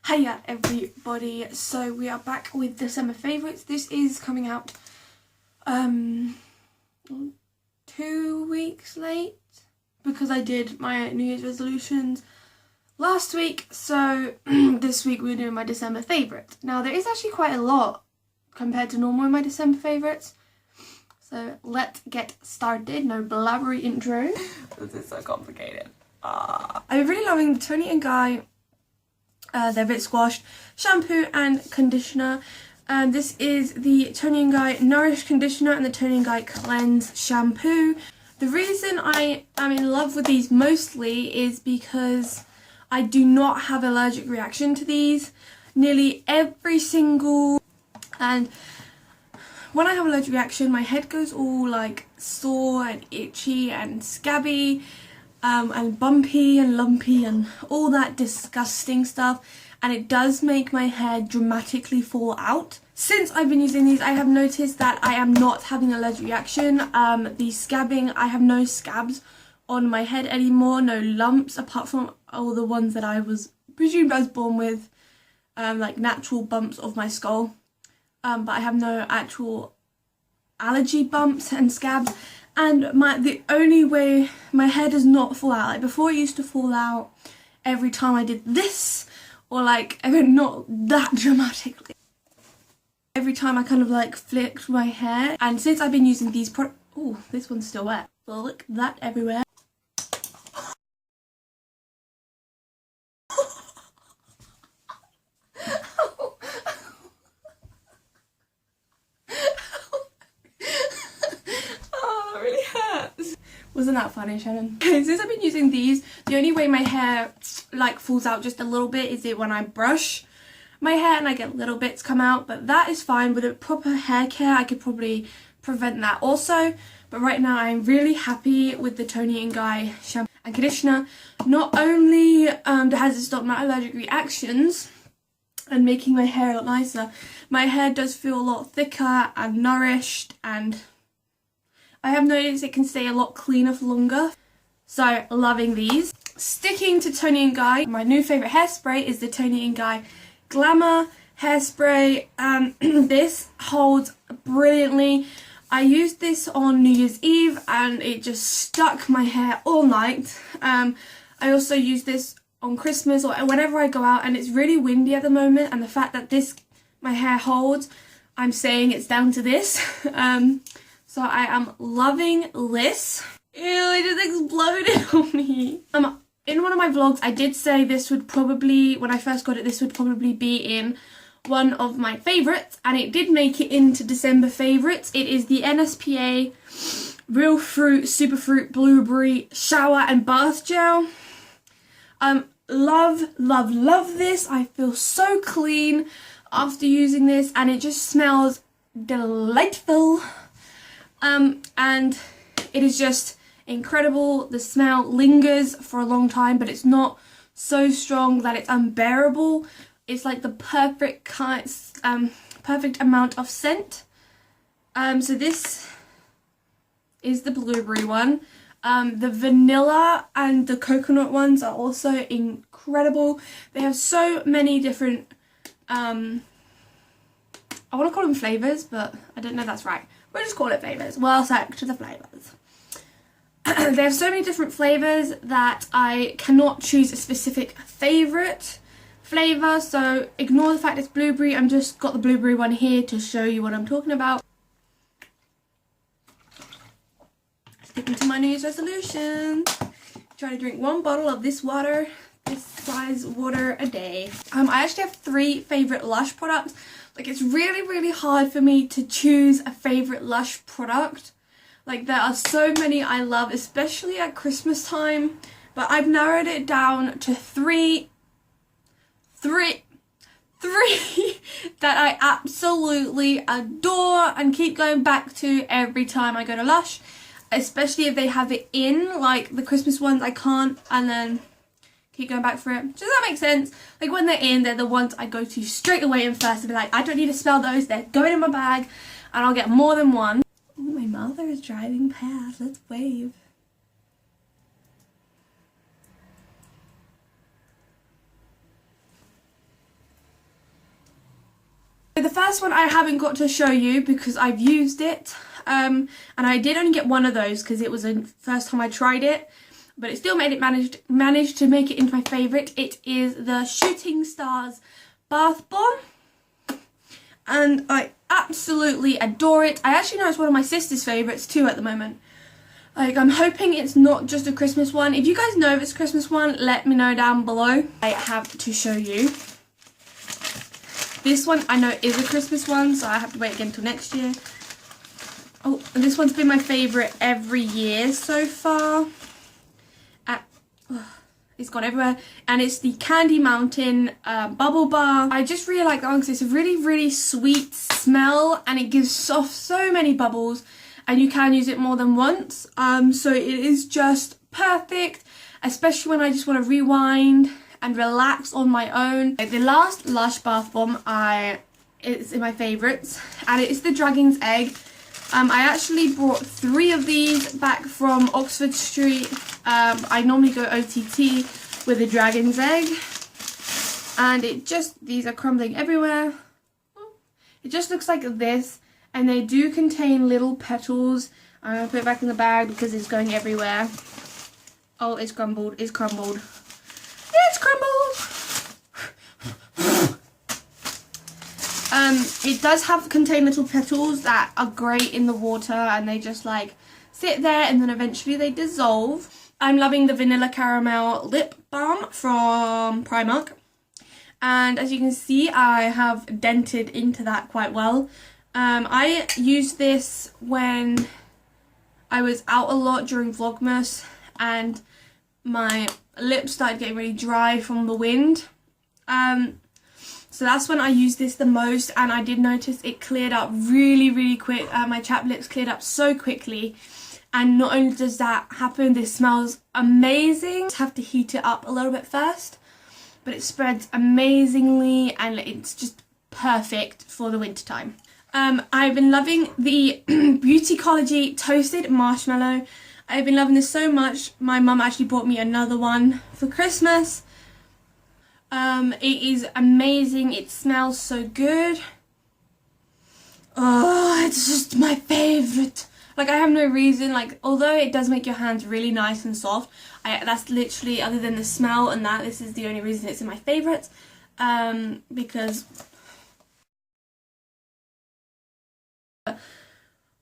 Hiya everybody, so we are back with December favourites. This is coming out 2 weeks late because I did my New Year's resolutions last week, so this week we're doing my December favourite. Now there is actually quite a lot compared to normal in my December favourites, so let's get started. No blabbery intro. This is so complicated. I'm really loving the Toni & Guy their Bit Squashed shampoo and conditioner. This is the Toni & Guy Nourish Conditioner and the Toni & Guy Cleanse Shampoo. The reason I am in love with these mostly is because I do not have allergic reaction to these. Nearly every single, and when I have allergic reaction my head goes all like sore and itchy and scabby. And bumpy and lumpy and all that disgusting stuff, and it does make my hair dramatically fall out. Since I've been using these, I have noticed that I am not having allergic reaction. The scabbing, I have no scabs on my head anymore, no lumps, apart from all the ones that I was presumed I was born with, like natural bumps of my skull, but I have no actual allergy bumps and scabs. And the only way my hair does not fall out, like before it used to fall out every time I did this, or like, I mean not that dramatically, every time I kind of like flicked my hair. And since I've been using these products, oh, this one's still wet, look that everywhere. Wasn't that funny, Shannon? Since I've been using these, the only way my hair like falls out just a little bit is it when I brush my hair and I get little bits come out, but that is fine. With a proper hair care I could probably prevent that also. But right now I'm really happy with the Toni & Guy shampoo and conditioner. Not only has it stopped my allergic reactions and making my hair a lot nicer, my hair does feel a lot thicker and nourished, and I have noticed it can stay a lot cleaner for longer. So loving these. Sticking to Toni & Guy, my new favourite hairspray is the Toni & Guy Glamour hairspray. This holds brilliantly. I used this on New Year's Eve and it just stuck my hair all night. I also use this on Christmas or whenever I go out, and it's really windy at the moment, and the fact that my hair holds, I'm saying it's down to this. So I am loving this. Ew, it just exploded on me. In one of my vlogs I did say this would probably, when I first got it, this would probably be in one of my favourites, and it did make it into December favourites. It is the NSPA Real Fruit Superfruit Blueberry Shower and Bath Gel. Love, love, love this. I feel so clean after using this, and it just smells delightful. And it is just incredible. The smell lingers for a long time, but it's not so strong that it's unbearable. It's like the perfect perfect amount of scent. So this is the blueberry one. The vanilla and the coconut ones are also incredible. They have so many different, I want to call them flavours, but I don't know if that's right. We'll just call it flavours. Well, sack to the flavours. They have so many different flavours that I cannot choose a specific favourite flavour, so ignore the fact it's blueberry. I'm just got the blueberry one here to show you what I'm talking about. Sticking to my New Year's resolution. Try to drink 1 bottle of this water, this size water a day. I actually have 3 favourite Lush products. Like, it's really hard for me to choose a favourite Lush product. Like, there are so many I love, especially at Christmas time. But I've narrowed it down to three that I absolutely adore and keep going back to every time I go to Lush. Especially if they have it in, like the Christmas ones I can't, and then keep going back for it. Does that make sense? Like, when they're in, they're the ones I go to straight away and first and be like, I don't need to smell those, they're going in my bag, and I'll get more than one. Oh, my mother is driving past, let's wave. first one I haven't got to show you because I've used it. And I did only get one of those because it was the first time I tried it. But it still managed to make it into my favourite. It is the Shooting Stars Bath Bomb. And I absolutely adore it. I actually know it's one of my sister's favourites too at the moment. Like, I'm hoping it's not just a Christmas one. If you guys know if it's a Christmas one, let me know down below. I have to show you. This one I know is a Christmas one, so I have to wait again until next year. Oh, and this one's been my favourite every year so far. It's gone everywhere, and it's the Candy Mountain bubble bar. I just really like that one because it's a really sweet smell, and it gives off so many bubbles, and you can use it more than once. So it is just perfect, especially when I just want to rewind and relax on my own. The last Lush bath bomb it's in my favourites, and it's the Dragon's Egg. I actually brought 3 of these back from Oxford Street. I normally go OTT with the Dragon's Egg, and these are crumbling everywhere. It just looks like this, and they do contain little petals. I'm going to put it back in the bag because it's going everywhere. Oh, it's crumbled, it's crumbled. It's crumbled! It does contain little petals that are great in the water, and they just like sit there and then eventually they dissolve. I'm loving the Vanilla Caramel Lip Balm from Primark, and as you can see I have dented into that quite well. I used this when I was out a lot during Vlogmas and my lips started getting really dry from the wind. So that's when I used this the most, and I did notice it cleared up really quick. My chapped lips cleared up so quickly, and not only does that happen, this smells amazing. Just have to heat it up a little bit first, but it spreads amazingly and it's just perfect for the winter time. I've been loving the Beautycology Toasted Marshmallow. I've been loving this so much. My mum actually bought me another one for Christmas. It is amazing. It smells so good. Oh, it's just my favourite. Like, I have no reason, like, although it does make your hands really nice and soft, that's literally, other than the smell and that, this is the only reason it's in my favourites. Because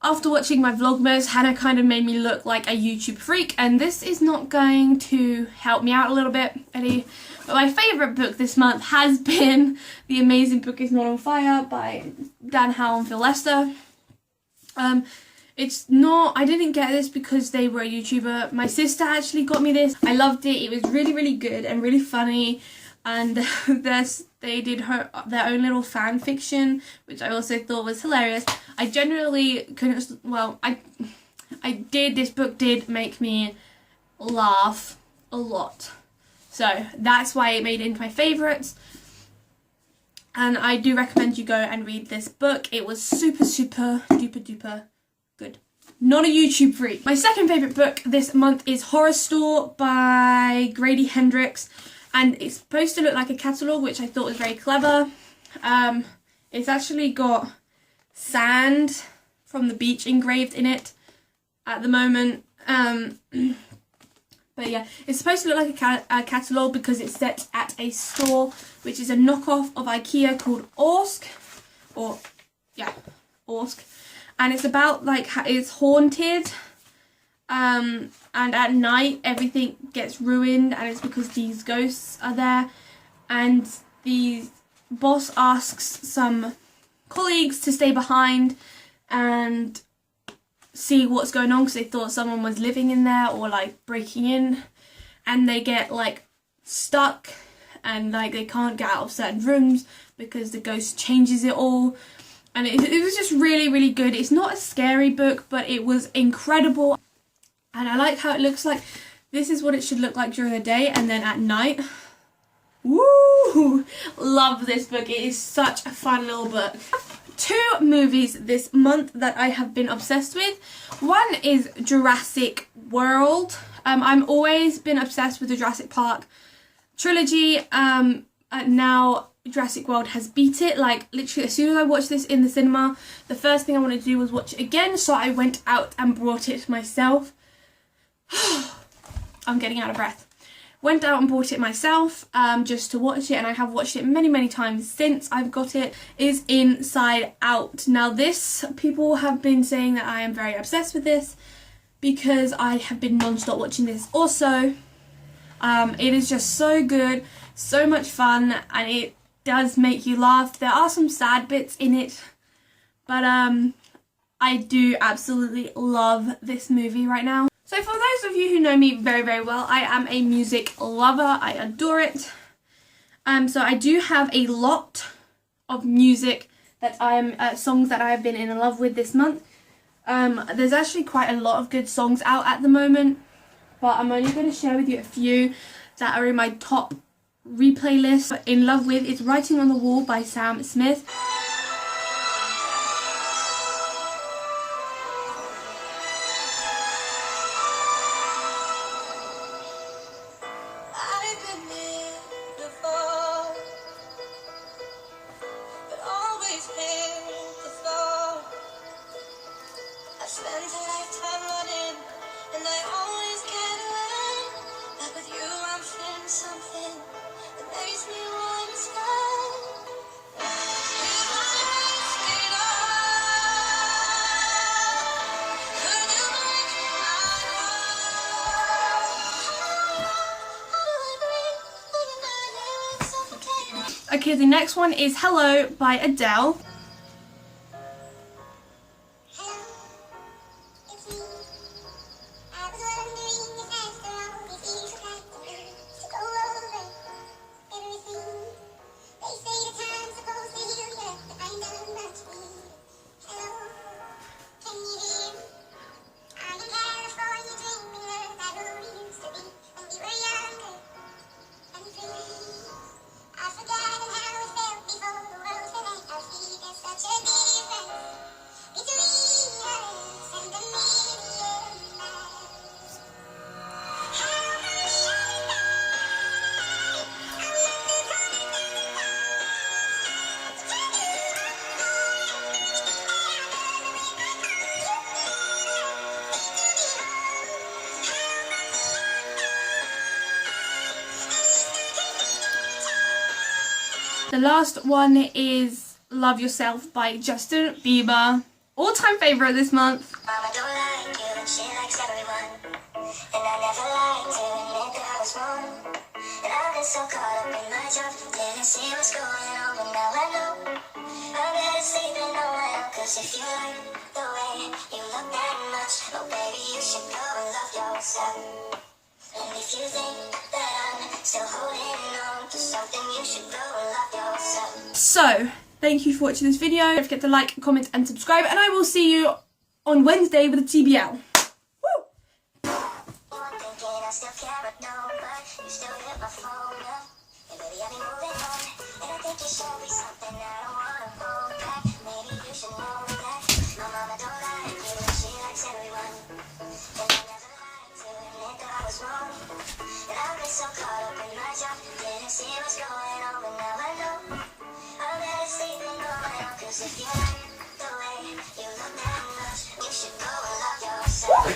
after watching my Vlogmas, Hannah kind of made me look like a YouTube freak, and this is not going to help me out a little bit, Eddie. But my favourite book this month has been The Amazing Book Is Not on Fire by Dan Howe and Phil Lester. It's not, I didn't get this because they were a YouTuber. My sister actually got me this. I loved it. It was really good and really funny. And they did their own little fan fiction, which I also thought was hilarious. I generally couldn't, well, this book did make me laugh a lot. So that's why it made it into my favourites. And I do recommend you go and read this book. It was super duper good. Not a YouTube freak. My second favourite book this month is Horror Store by Grady Hendrix. And it's supposed to look like a catalogue, which I thought was very clever. It's actually got sand from the beach engraved in it at the moment. But yeah, it's supposed to look like a catalogue because it's set at a store which is a knockoff of IKEA called Orsk. Orsk. And it's about, like, it's haunted. And at night everything gets ruined, and it's because these ghosts are there. And the boss asks some colleagues to stay behind and see what's going on because they thought someone was living in there or like breaking in, and they get like stuck and like they can't get out of certain rooms because the ghost changes it all. And it was just really good. It's not a scary book, but it was incredible. And I like how it looks like. This is what it should look like during the day, and then at night. Woo! Love this book. It is such a fun little book. 2 movies this month that I have been obsessed with. One is Jurassic World. I've always been obsessed with the Jurassic Park trilogy. Now Jurassic World has beat it. Like, literally, as soon as I watched this in the cinema, the first thing I wanted to do was watch it again, so I went out and brought it myself. I'm getting out of breath. Went out and bought it myself just to watch it, and I have watched it many, many times since I've got it. Is Inside Out. Now this, people have been saying that I am very obsessed with this because I have been non-stop watching this also. It is just so good, so much fun, and it does make you laugh. There are some sad bits in it, but I do absolutely love this movie right now. So for those of you who know me very, very well, I am a music lover. I adore it. So I do have a lot of music that I am, songs that I have been in love with this month. There's actually quite a lot of good songs out at the moment, but I'm only going to share with you a few that are in my top replay list. In love with is Writing on the Wall by Sam Smith. Okay, the next one is Hello by Adele. The last one is Love Yourself by Justin Bieber. All-time favourite this month. Mama don't like you and she likes everyone. And I never lied to admit that I was wrong. And I've been so caught up in my job, didn't see what's going on, but now I know. I'm better sleeping on my own, cause if you like the way you look that much, oh baby, you should go and love yourself. And if you think that I'm still holding on to something, you should go and love yourself. So, thank you for watching this video. Don't forget to like, comment and subscribe, and I will see you on Wednesday with a TBL. So caught up in my job, didn't see what's going on, but now I know. I'm better sleeping on my own, cause if you like the way you look that much, you should go and love yourself.